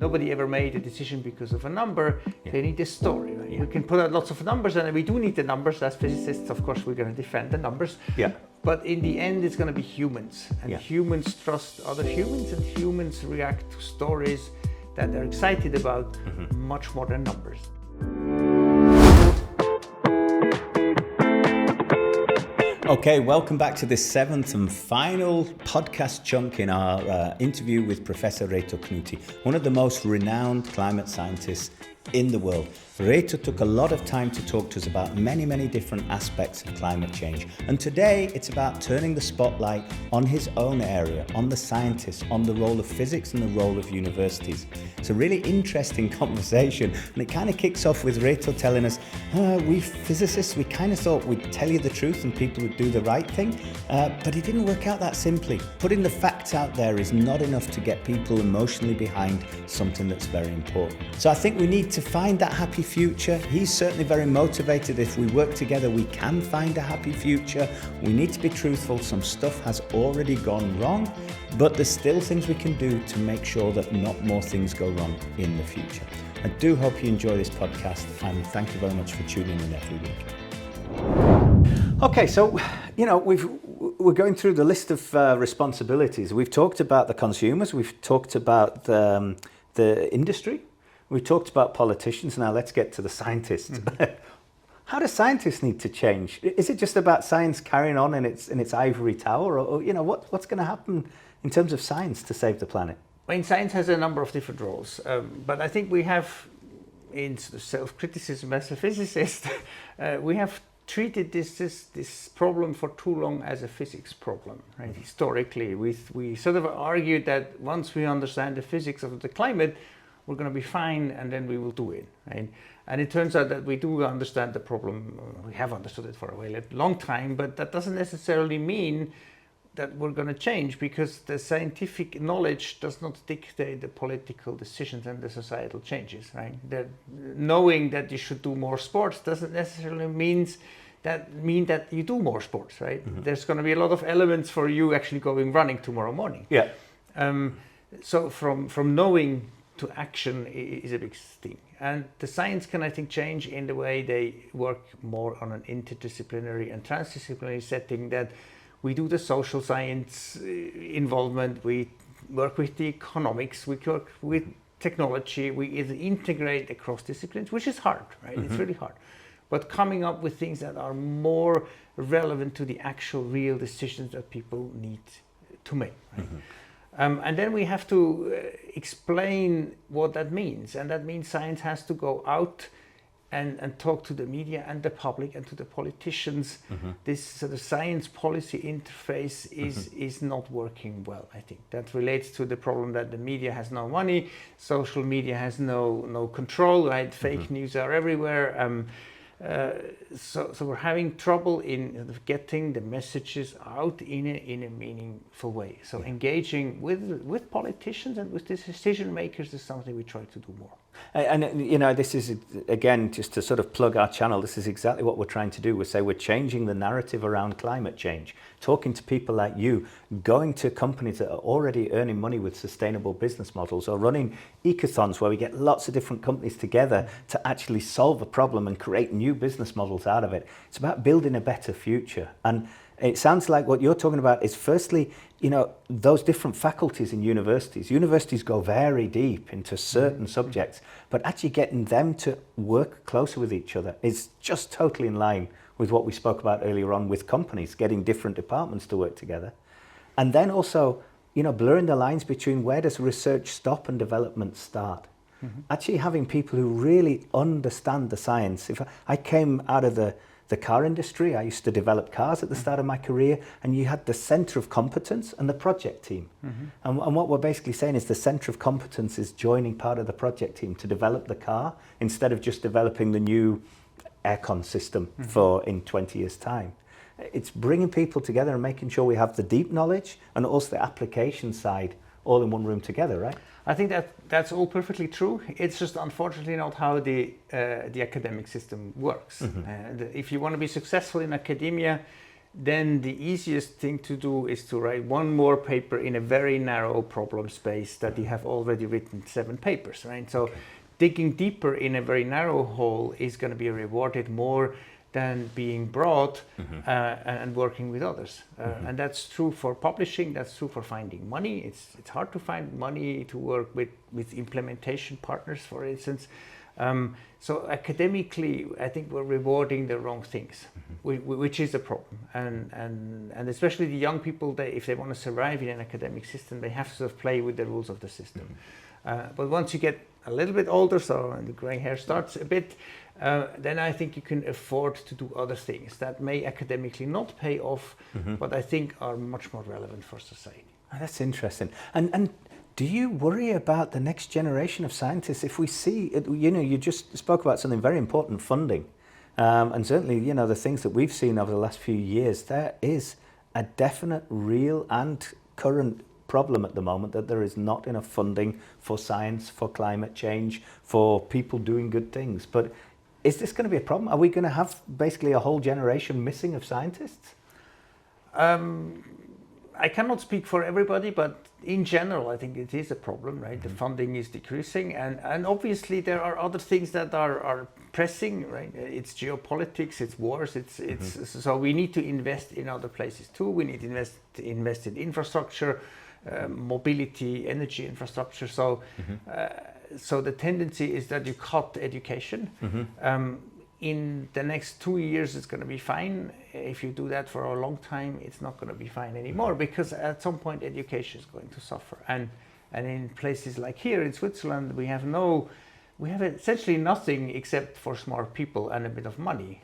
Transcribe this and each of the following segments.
Nobody ever made a decision because of a number. They need a story. Right? We can put out lots of numbers, and we do need the numbers. As physicists, of course, we're going to defend the numbers. But in the end, it's going to be humans. And humans trust other humans, and humans react to stories that they're excited about much more than numbers. Okay, welcome back to this seventh and final podcast chunk in our interview with Professor Reto Knutti, one of the most renowned climate scientists in the world. Reto took a lot of time to talk to us about many different aspects of climate change. And today it's about turning the spotlight on his own area, on the scientists, on the role of physics and the role of universities. It's a really interesting conversation, and it kind of kicks off with Reto telling us, we physicists, we kind of thought we'd tell you the truth and people would do the right thing, but it didn't work out that simply. Putting the facts out there is not enough to get people emotionally behind something that's very important. So I think we need to find that happy future. He's certainly very motivated. If we work together, we can find a happy future. We need to be truthful. Some stuff has already gone wrong, but there's still things we can do to make sure that not more things go wrong in the future. I do hope you enjoy this podcast, and thank you very much for tuning in every week. Okay, so we're going through the list of responsibilities. We've talked about the consumers. We've talked about the industry. We talked about politicians. Now let's get to the scientists. How do scientists need to change? Is it just about science carrying on in its ivory tower, or what's going to happen in terms of science to save the planet? I mean, science has a number of different roles, but I think we have, in self-criticism as a physicist, we have treated this problem for too long as a physics problem. Right? Historically, we sort of argued that once we understand the physics of the climate, we're going to be fine, and then we will do it. Right? And it turns out that we do understand the problem. We have understood it for a long time, but that doesn't necessarily mean that we're going to change, because the scientific knowledge does not dictate the political decisions and the societal changes. Right? That knowing that you should do more sports doesn't necessarily mean that you do more sports. Right? There's going to be a lot of elements for you actually going running tomorrow morning. So from knowing to action is a big thing. And the science can, I think, change in the way they work more on an interdisciplinary and transdisciplinary setting, that we do the social science involvement, we work with the economics, we work with technology, we integrate across disciplines, which is hard, right? It's really hard. But coming up with things that are more relevant to the actual real decisions that people need to make. Right? And then we have to explain what that means. And that means science has to go out and talk to the media and the public and to the politicians. This sort of science policy interface is not working well, I think. That relates to the problem that the media has no money, social media has no control, right? Fake news are everywhere. So we're having trouble in getting the messages out in a meaningful way. So engaging with politicians and with the decision makers is something we try to do more. And this is, again, just to sort of plug our channel, this is exactly what we're trying to do. We're changing the narrative around climate change, talking to people like you, going to companies that are already earning money with sustainable business models, or running ecothons where we get lots of different companies together to actually solve a problem and create new business models out of it. It's about building a better future. And it sounds like what you're talking about is, firstly, those different faculties in universities. Universities go very deep into certain subjects, but actually getting them to work closer with each other is just totally in line with what we spoke about earlier on with companies, getting different departments to work together. And then also, blurring the lines between where does research stop and development start. Actually having people who really understand the science. If I came out of the car industry, I used to develop cars at the start of my career, and you had the center of competence and the project team. And what we're basically saying is the center of competence is joining part of the project team to develop the car instead of just developing the new aircon system in 20 years' time. It's bringing people together and making sure we have the deep knowledge and also the application side all in one room together, right? I think that's all perfectly true. It's just unfortunately not how the academic system works. If you want to be successful in academia, then the easiest thing to do is to write one more paper in a very narrow problem space that you have already written 7 papers, right? So digging deeper in a very narrow hole is going to be rewarded more than being broad and working with others. And that's true for publishing, that's true for finding money. It's hard to find money to work with implementation partners, for instance. So academically, I think we're rewarding the wrong things, which is a problem. And especially the young people, if they want to survive in an academic system, they have to sort of play with the rules of the system. But once you get a little bit older, so the gray hair starts a bit, then I think you can afford to do other things that may academically not pay off, but I think are much more relevant for society. Oh, that's interesting. And do you worry about the next generation of scientists? If we see, you just spoke about something very important, funding. And certainly, the things that we've seen over the last few years, there is a definite, real and current problem at the moment that there is not enough funding for science, for climate change, for people doing good things. But is this going to be a problem? Are we going to have basically a whole generation missing of scientists? I cannot speak for everybody, but in general, I think it is a problem, right? The funding is decreasing, and obviously there are other things that are pressing, right? It's geopolitics, it's wars, it's so we need to invest in other places too. We need to invest in infrastructure, mobility, energy infrastructure. So, so the tendency is that you cut education. In the next 2 years, it's going to be fine. If you do that for a long time, it's not going to be fine anymore, because at some point education is going to suffer. And in places like here in Switzerland, we have essentially nothing except for smart people and a bit of money.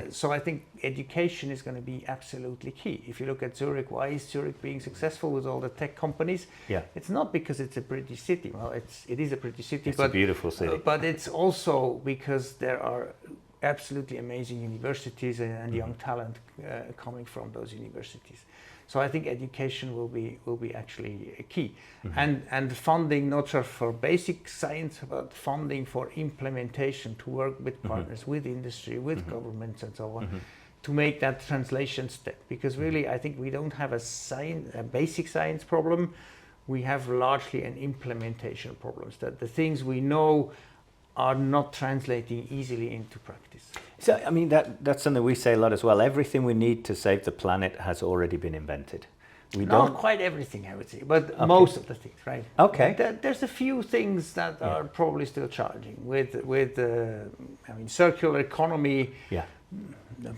So I think education is going to be absolutely key. If you look at Zurich, why is Zurich being successful with all the tech companies? Yeah. It's not because it's a pretty city. Well, it is a pretty city. It's a beautiful city. But it's also because there are absolutely amazing universities and young talent coming from those universities. So I think education will be actually a key, and funding not just for basic science, but funding for implementation, to work with partners, with industry, with governments, and so on, to make that translation step. Because really, I think we don't have a basic science problem. We have largely an implementation problem. That the things we know are not translating easily into practice. So, I mean, that's something we say a lot as well. Everything we need to save the planet has already been invented. Not quite everything, I would say, but most of the things, right? Okay. There's a few things that are probably still challenging with circular economy. Yeah.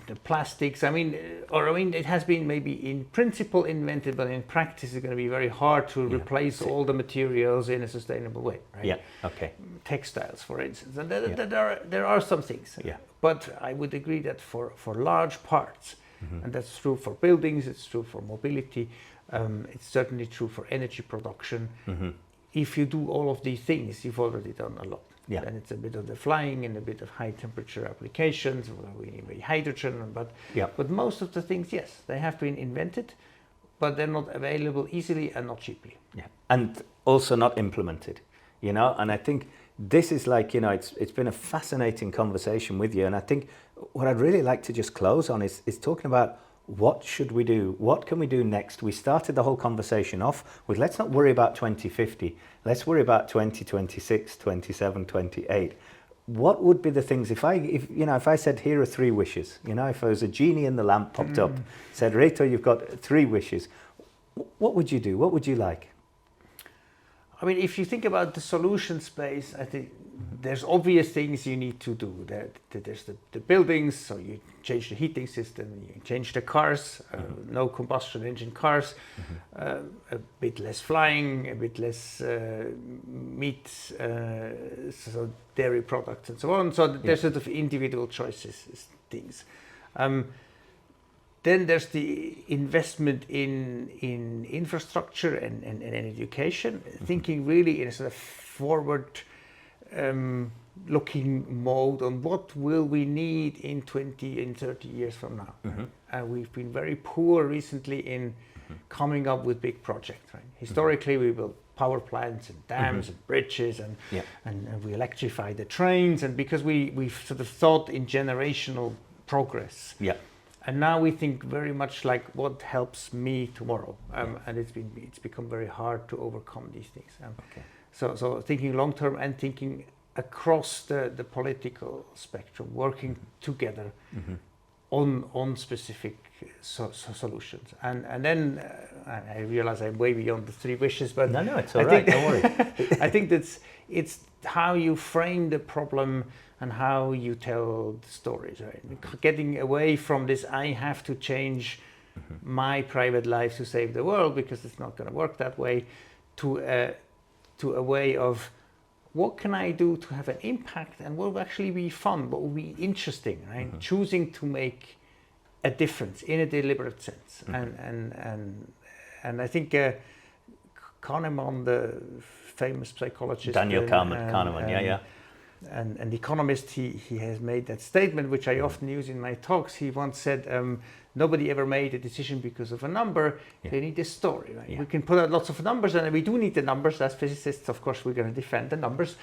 The plastics. It has been maybe in principle invented, but in practice it's going to be very hard to replace all the materials in a sustainable way. Right? Yeah. Okay. Textiles, for instance, and there are some things. Yeah. But I would agree that for large parts, and that's true for buildings, it's true for mobility, it's certainly true for energy production. If you do all of these things, you've already done a lot. Yeah. And it's a bit of the flying and a bit of high temperature applications. We need hydrogen, but most of the things, yes, they have been invented, but they're not available easily and not cheaply. Yeah, and also not implemented. And I think this is it's been a fascinating conversation with you. And I think what I'd really like to just close on is talking about what should we do? What can we do next? We started the whole conversation off with, let's not worry about 2050. Let's worry about 2026, 27, 28. What would be the things if I said, here are 3 wishes, if there was a genie in the lamp popped up, said, Reto, you've got 3 wishes. What would you do? What would you like? If you think about the solution space, I think there's obvious things you need to do. There's the buildings, so you change the heating system, you change the cars, no combustion engine cars, a bit less flying, a bit less meat, so dairy products and so on. So there's sort of individual choices, things. Then there's the investment in infrastructure and education, thinking really in a sort of forward looking mode on what will we need in 20 and 30 years from now. We've been very poor recently in coming up with big projects. Right? Historically, we built power plants and dams and bridges and we electrify the trains, and because we've sort of thought in generational progress. Yeah. And now we think very much like what helps me tomorrow, and it's become very hard to overcome these things. So thinking long term and thinking across the political spectrum, working together on specific solutions. And then I realize I'm way beyond the 3 wishes, but no, it's all right. Don't worry. I think it's how you frame the problem and how you tell the stories, right? Getting away from this, I have to change my private life to save the world, because it's not going to work that way, to a way of what can I do to have an impact and what will actually be fun, what will be interesting, right? Choosing to make a difference in a deliberate sense. And I think Kahneman, the famous psychologist, Daniel Kahneman, and the economist, he has made that statement, which I often use in my talks. He once said, nobody ever made a decision because of a number. They need a story, right? We can put out lots of numbers, and we do need the numbers. As physicists, of course, we're going to defend the numbers.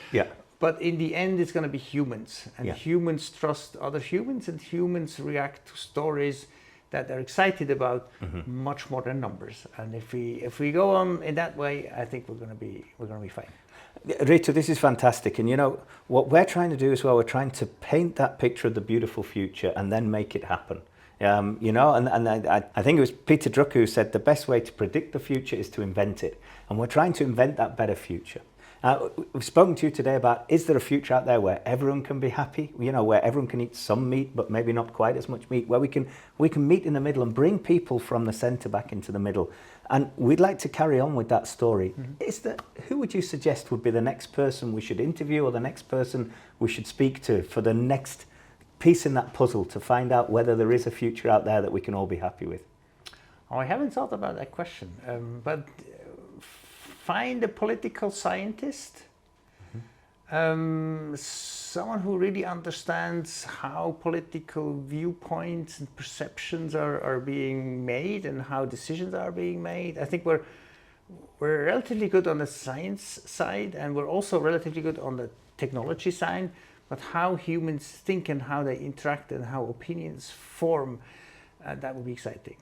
But in the end, it's going to be humans, and humans trust other humans, and humans react to stories that they're excited about much more than numbers. And if we go on in that way, I think we're going to be fine. Reto, this is fantastic. And you know, what we're trying to do as well, we're trying to paint that picture of the beautiful future and then make it happen. You know, and I think it was Peter Drucker who said the best way to predict the future is to invent it. And we're trying to invent that better future. We've spoken to you today about, is there a future out there where everyone can be happy? You know, where everyone can eat some meat, but maybe not quite as much meat, where we can meet in the middle and bring people from the centre back into the middle. And we'd like to carry on with that story. Who would you suggest would be the next person we should interview, or the next person we should speak to for the next piece in that puzzle to find out whether there is a future out there that we can all be happy with? Oh, I haven't thought about that question, but find a political scientist, someone who really understands how political viewpoints and perceptions are being made and how decisions are being made. I think we're relatively good on the science side, and we're also relatively good on the technology side, but how humans think and how they interact and how opinions form, that would be exciting.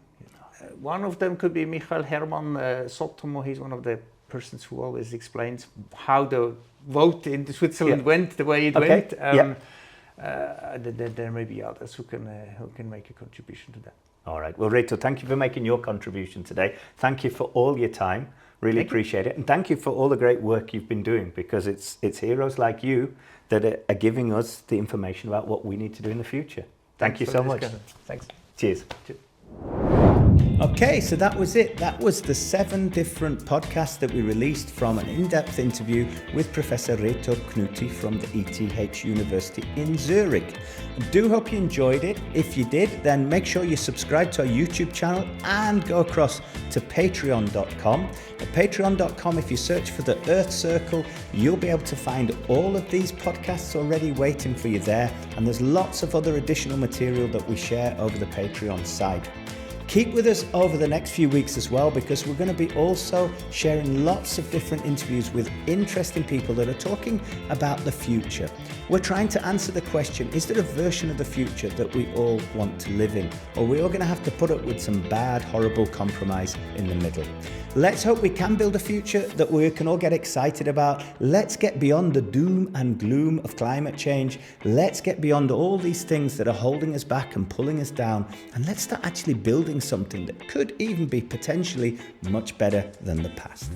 One of them could be Michael Hermann Sotomo. He's one of the persons who always explains how the vote in Switzerland went the way it went. There may be others who can make a contribution to that. All right. Well, Reto, thank you for making your contribution today. Thank you for all your time. Really appreciate it. And thank you for all the great work you've been doing, because it's heroes like you that are giving us the information about what we need to do in the future. Thank you so much. Thanks. Cheers. Okay, so that was it. That was the 7 different podcasts that we released from an in-depth interview with Professor Reto Knutti from the ETH University in Zurich. I do hope you enjoyed it. If you did, then make sure you subscribe to our YouTube channel and go across to patreon.com. At patreon.com, if you search for the Earth Circle, you'll be able to find all of these podcasts already waiting for you there. And there's lots of other additional material that we share over the Patreon site. Keep with us over the next few weeks as well, because we're going to be also sharing lots of different interviews with interesting people that are talking about the future. We're trying to answer the question, is there a version of the future that we all want to live in? Or are we all going to have to put up with some bad, horrible compromise in the middle? Let's hope we can build a future that we can all get excited about. Let's get beyond the doom and gloom of climate change. Let's get beyond all these things that are holding us back and pulling us down. And let's start actually building something that could even be potentially much better than the past.